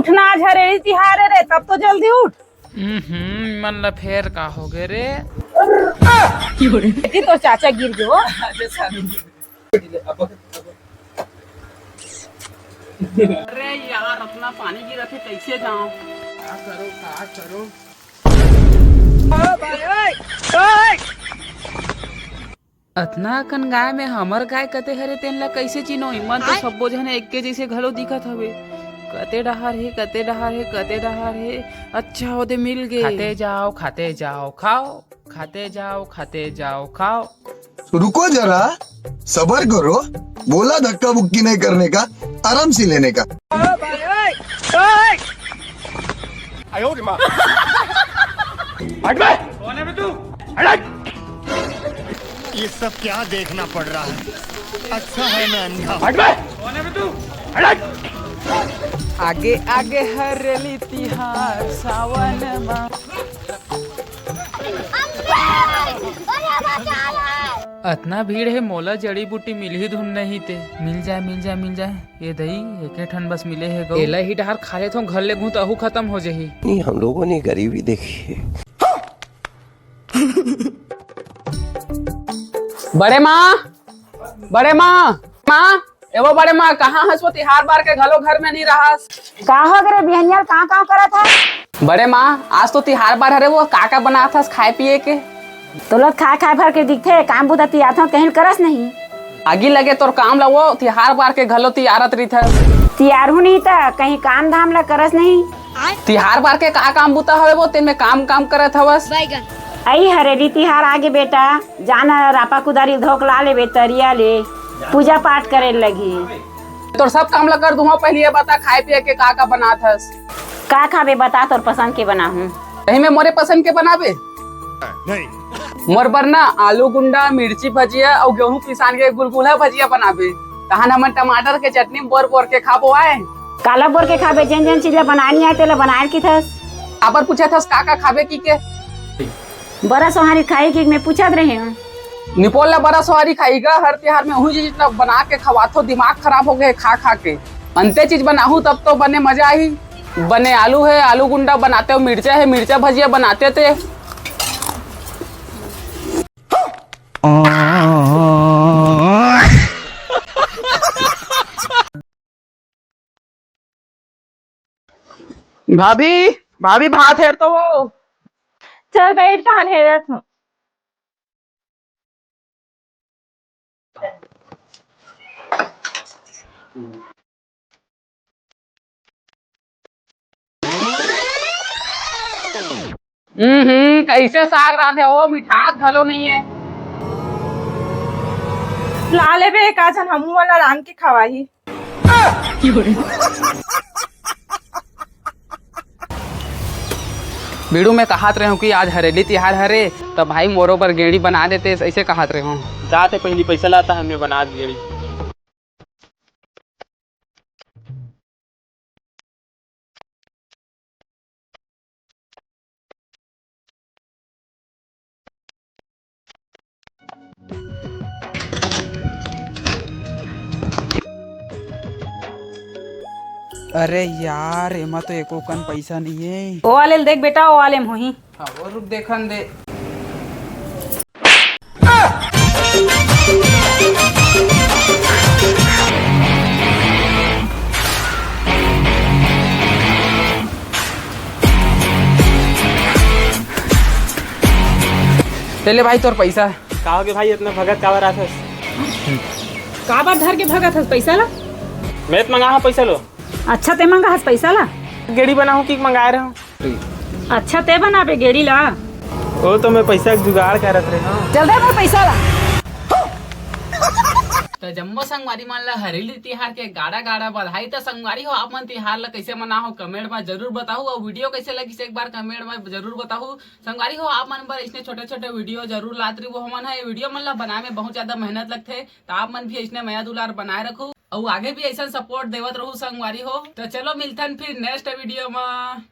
उठना आज हरेली तिहार है रे, तब तो जल्दी उठ। मन ला फेर का हो गए रे। बेटी तो चाचा गिर गयो। अरे यार अपना पानी गिरा थे कैसे जाऊं? क्या करो अतना कन गाय में हमर गाय कते हरे तेन ला कैसे चिनो? मन तो सब्बो जन एक के जैसे घलो दिखत हवे। कते डहार है कते डहार है कते डहार है। अच्छा ओदे मिल गए। खाते जाओ खाओ, खाते जाओ खाओ। रुको जरा, सबर करो। बोला धक्का बुक्की नहीं करने का, आराम से लेने का। ये सब क्या देखना पड़ रहा है? अच्छा है मैं अंधा। आगे आगे हरेली तिहार सावन मा। अतना भीड़ है मोला जड़ी बूटी मिल ही धुन नहीं ते। मिल जाए ये दही एक ठन बस मिले है गो। एला ही डहार खा ले तो घर ले घूं तो खत्म हो जाही। नहीं हम लोगों ने गरीबी देखी है। बड़े माँ एवो बड़े माँ कहाँ हंसो तिहार बार के घलो घर में नहीं रहस। का हो गरे बिहनिया कहाँ करत है? बड़े माँ आज तो तिहार बार हरे वो काका बना था खाए पिए के। तो लोग खा भर के दिखते काम बुदा तियार था कहीं करस नहीं। आगी लगे तोर काम ला वो तिहार बार के घलो तियारत रही था। तियार हूँ नहीं था कहीं काम धाम ला करस नहीं। तिहार बार के का काम बुता हवे वो तेन में काम करत हवस। आई हरेली तिहार आगे बेटा, जाना रापा कुदारी धोकला ले बेतरिया ले पूजा पाठ करे लगी। तोर सब काम ला कर दूँ पहले ये बता खाए पिए के का बना थस। का खाबे बता तोर पसंद के बना हूँ। कहीं में मोरे पसंद के बनाबे नहीं। मोर बर ना आलू गुंडा मिर्ची भजिया और गेहूं पिसान के गुलगुला भजिया बनाबे। तहां हमन टमाटर के चटनी बोर के खाबो आए। काला बोर के खाबे जन चीज बनानी आए तेला बनाए की थस। आबर पूछा थस का खाबे की के? बड़ा सोहारी खाई की मैं पूछत रहे हूँ। निपोल ला बड़ा सवारी खाईगा हर त्योहार में वही चीज बना के खवाथो। दिमाग खराब हो गए खा के। अंते चीज बनाहू तब तो बने मजा आई। बने आलू है आलू गुंडा बनाते हो, मिर्चा है मिर्चा भजिया बनाते थे। भाभी भात है तो वो। चल बैठ कहाँ है तू? कैसे साग रांधे हो? मिठास घलो नहीं है। ला ले बे का जन हमू वाला रान के खवाही। बीड़ू में कहात रहे हूँ कि आज हरेली तिहार हरे तो भाई मोरो पर गेड़ी बना देते ऐसे कहात रहे हूँ। जाते पहली पैसा लाता हमने बना दिया। अरे यार एमा तो एको कन पैसा नहीं है। ओ वाले देख बेटा, ओ वाले में होही। और रुक देखन दे। चले भाई तोर पैसा। कहा के भाई इतना भगत का रहा था? का बात धर के भगत हस पैसा ला? मैं तो मंगा पैसा लो। अच्छा ते मंगा हस पैसा ला? गेड़ी बनाऊं कि मंगाए रहा हूँ। अच्छा ते बना पे गेड़ी ला। वो तो मैं पैसा जुगाड़ करत रहे हूँ। जल्दी में पैसा ला। तो जम्मो संगवारी मन ला हरेली तिहार के गाड़ा बधाई। तो संगवारी हो आप मन तिहार ला कैसे मना हो कमेंट में जरूर बताओ। और वीडियो कैसे लगी एक बार कमेंट में जरूर बताओ। संगवारी हो आप मन पर इसने छोटे वीडियो जरूर लात रही। वो हमन है वीडियो मन ला बनाए में बहुत ज्यादा मेहनत लगते। तो आप मन भी इसने मया दुलार बनाए रखो और आगे भी ऐसा सपोर्ट देवत रहू संगवारी हो। तो चलो मिलथन फिर नेक्स्ट वीडियो में।